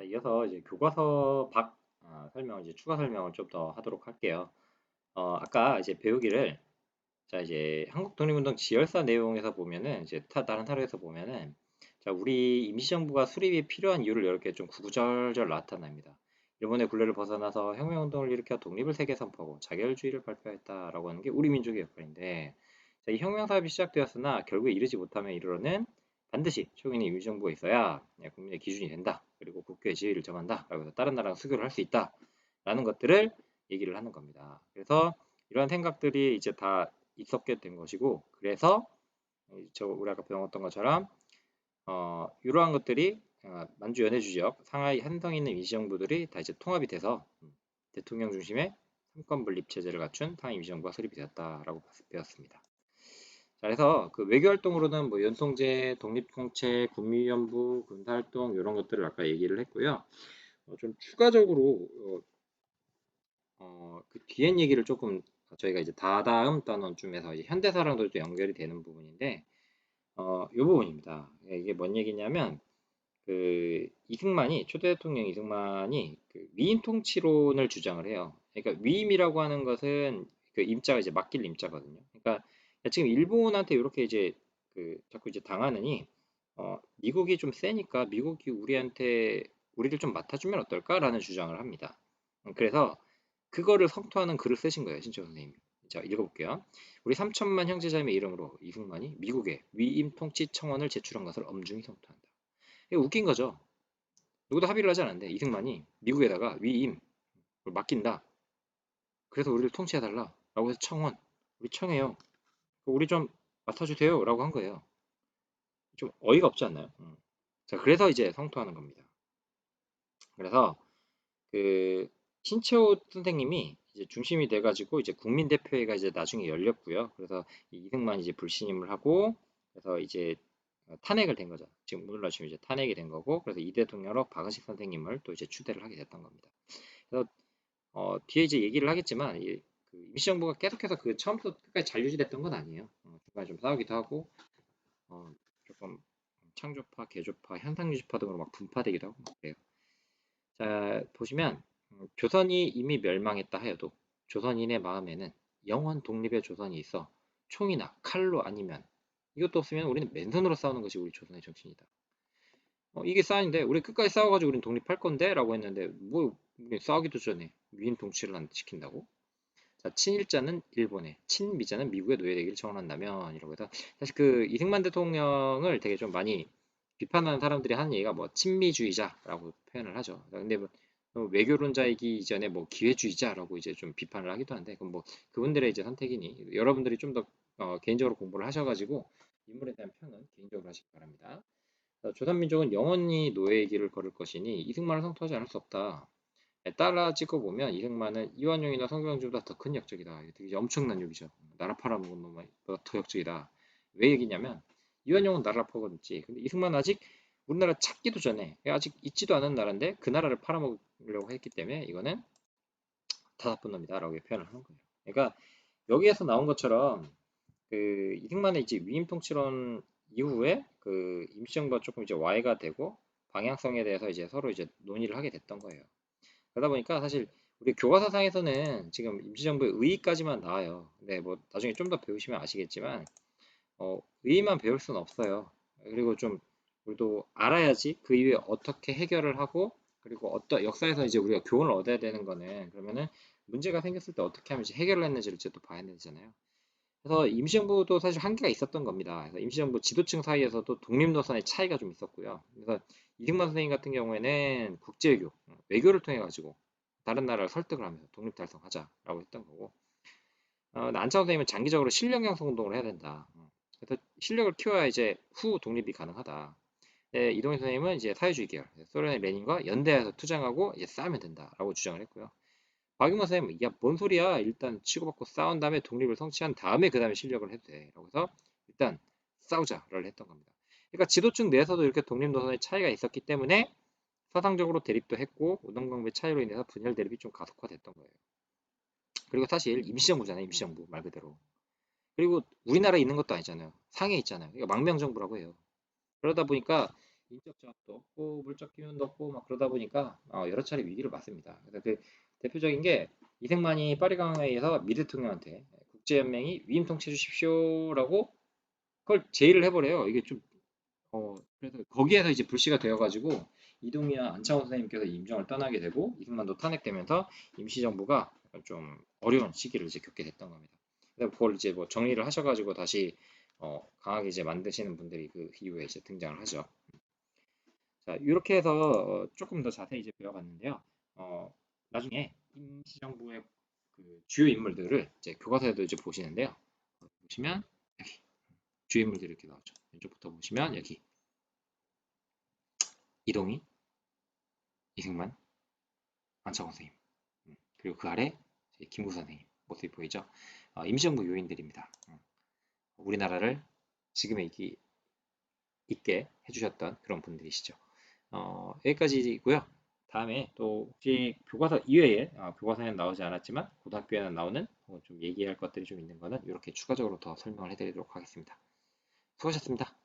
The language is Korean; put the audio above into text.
자, 이어서 이제 교과서 설명을 이제 추가 설명을 좀 더 하도록 할게요. 아까 이제 배우기를 자 이제 한국 독립운동 지열사 내용에서 보면은 이제 다른 사례에서 보면은 자 우리 임시정부가 수립이 필요한 이유를 이렇게 좀 구구절절 나타납니다. 일본의 굴레를 벗어나서 혁명운동을 일으켜 독립을 세계 선포하고 자결주의를 발표했다라고 하는 게 우리 민족의 역할인데 자, 이 혁명 사업이 시작되었으나 결국에 이르지 못함에 이르러는 반드시 초기의 임시정부가 있어야 국민의 기준이 된다. 그리고 국교의 지위를 정한다. 라고 해서 다른 나라랑 수교를 할 수 있다. 라는 것들을 얘기를 하는 겁니다. 그래서 이런 생각들이 이제 다 있었게 된 것이고 그래서 우리 아까 배웠던 것처럼 이러한 것들이 만주 연해주지역 상하이 한성에 있는 임시정부들이 다 이제 통합이 돼서 대통령 중심의 삼권 분립 체제를 갖춘 상하이 임시정부가 수립이 되었다라고 배웠습니다. 자, 그래서 그 외교 활동으로는 뭐 연통제, 독립공채, 군미위원부, 군사활동 이런 것들을 아까 얘기를 했고요. 좀 추가적으로 그 뒤엔 얘기를 조금 저희가 이제 다다음 단원쯤에서 이제 현대사랑도 또 연결이 되는 부분인데 이 부분입니다. 이게 뭔 얘기냐면 그 이승만이 초대 대통령 이승만이 그 위임 통치론을 주장을 해요. 그러니까 위임이라고 하는 것은 그 임자가 이제 맡길 임자거든요. 그러니까 지금 일본한테 이렇게 이제 그 자꾸 이제 당하느니 미국이 좀 세니까 미국이 우리를 좀 맡아주면 어떨까라는 주장을 합니다. 그래서 그거를 성토하는 글을 쓰신 거예요, 신채호 선생님이. 자, 읽어볼게요. 우리 3천만 형제자매의 이름으로 이승만이 미국에 위임 통치 청원을 제출한 것을 엄중히 성토한다. 이게 웃긴 거죠. 누구도 합의를 하지 않았는데 이승만이 미국에다가 위임을 맡긴다. 그래서 우리를 통치해달라. 라고 해서 청원. 우리 청해요. 우리 좀 맡아주세요. 라고 한 거예요. 좀 어이가 없지 않나요? 자, 그래서 이제 성토하는 겁니다. 그래서 그 신채호 선생님이 이제 중심이 돼가지고 이제 국민대표회가 이제 나중에 열렸고요. 그래서 이승만이 이제 불신임을 하고 그래서 이제 탄핵을 된 거죠. 지금 오늘날 지금 이제 탄핵이 된 거고 그래서 이 대통령으로 박은식 선생님을 또 이제 추대를 하게 됐던 겁니다. 그래서 뒤에 이제 얘기를 하겠지만 그 임시정부가 계속해서 그 처음부터 끝까지 잘 유지됐던 건 아니에요. 중간에 좀 싸우기도 하고 조금 창조파, 개조파, 현상유지파 등으로 막 분파되기도 하고 그래요. 자, 보시면 조선이 이미 멸망했다 하여도 조선인의 마음에는 영원 독립의 조선이 있어 총이나 칼로 아니면 이것도 없으면 우리는 맨손으로 싸우는 것이 우리 조선의 정신이다. 이게 싸인데 우리 끝까지 싸워가지고 우린 독립할 건데 라고 했는데 뭐 우리 싸우기도 전에 위인 통치를 안 지킨다고? 자, 친일자는 일본에, 친미자는 미국에 노예되기를 청원한다면 이라고 해서 사실 그 이승만 대통령을 되게 좀 많이 비판하는 사람들이 하는 얘기가 뭐 친미주의자라고 표현을 하죠. 근데 뭐 외교론자이기 이전에 뭐 기회주의자라고 이제 좀 비판을 하기도 한데 그럼 뭐 그분들의 이제 선택이니 여러분들이 좀 더 개인적으로 공부를 하셔가지고 인물에 대한 평은 개인적으로 하시기 바랍니다. 조선민족은 영원히 노예의 길을 걸을 것이니 이승만을 성토하지 않을 수 없다. 따라 찍고 보면 이승만은 이완용이나 성경주보다 더 큰 역적이다. 이게 되게 엄청난 욕이죠. 나라 팔아먹은 놈보다 더 역적이다. 왜 얘기냐면 이완용은 나라를 퍼먹었지. 근데 이승만은 아직 우리나라 찾기도 전에 아직 있지도 않은 나라인데 그 나라를 팔아먹으려고 했기 때문에 이거는 다 나쁜 놈이다라고 표현을 하는 거예요. 그러니까 여기에서 나온 것처럼 그 이승만의 이제 위임 통치론 이후에 그 임시정부가 조금 이제 와해가 되고 방향성에 대해서 이제 서로 이제 논의를 하게 됐던 거예요. 그러다 보니까 사실 우리 교과서상에서는 지금 임시정부의 의의까지만 나와요. 근데 뭐 나중에 좀 더 배우시면 아시겠지만 의의만 배울 수는 없어요. 그리고 좀 우리도 알아야지 그 이후에 어떻게 해결을 하고 그리고 어떤 역사에서 이제 우리가 교훈을 얻어야 되는 거는 그러면은 문제가 생겼을 때 어떻게 하면 이제 해결을 했는지를 이제 또 봐야 되잖아요. 그래서 임시정부도 사실 한계가 있었던 겁니다. 그래서 임시정부 지도층 사이에서도 독립 노선의 차이가 좀 있었고요. 그래서 이승만 선생님 같은 경우에는 국제외교, 외교를 통해 가지고 다른 나라를 설득을 하면서 독립 달성하자라고 했던 거고, 안창호 선생님은 장기적으로 실력 양성 운동을 해야 된다. 그래서 실력을 키워야 이제 후 독립이 가능하다. 네, 이동희 선생님은 이제 사회주의 계열, 소련의 레닌과 연대해서 투쟁하고 이제 싸우면 된다라고 주장을 했고요. 박용만 선생님은 야, 뭔 소리야? 일단 치고받고 싸운 다음에 독립을 성취한 다음에 그 다음에 실력을 해도 돼. 라고 해서 일단 싸우자를 했던 겁니다. 그러니까 지도층 내에서도 이렇게 독립 노선의 차이가 있었기 때문에 사상적으로 대립도 했고 우등강배 차이로 인해서 분열 대립이 좀 가속화됐던 거예요. 그리고 사실 임시정부잖아요. 임시정부 말 그대로. 그리고 우리나라에 있는 것도 아니잖아요. 상해에 있잖아요. 그러니까 망명정부라고 해요. 그러다 보니까 인적 제약도 없고 물적 기운도 없고 막 그러다 보니까 여러 차례 위기를 맞습니다. 그래서 그 대표적인 게 이승만이 파리강화에서 미 대통령한테 국제연맹이 위임 통치해 주십시오라고 그걸 제의를 해버려요. 이게 좀 그래서 거기에서 이제 불씨가 되어가지고 이동희와 안창호 선생님께서 임정을 떠나게 되고 이승만도 탄핵되면서 임시정부가 좀 어려운 시기를 이제 겪게 됐던 겁니다. 그래서 그걸 이제 뭐 정리를 하셔가지고 다시 강하게 이제 만드시는 분들이 그 이후에 이제 등장을 하죠. 자, 이렇게 해서 조금 더 자세히 이제 배워봤는데요. 나중에 임시정부의 그 주요 인물들을 이제 교과서에도 이제 보시는데요. 보시면 여기 주요 인물들이 이렇게 나오죠. 왼쪽부터 보시면 여기 이동희, 이승만, 안창호 선생님, 그리고 그 아래 김구 선생님 모습이 보이죠? 임시정부 요인들입니다. 우리나라를 지금의 있게 해주셨던 그런 분들이시죠. 여기까지고요. 다음에 또 혹시 교과서 이외에 교과서에는 나오지 않았지만 고등학교에는 나오는 좀 얘기할 것들이 좀 있는 거는 이렇게 추가적으로 더 설명을 해드리도록 하겠습니다. 수고하셨습니다.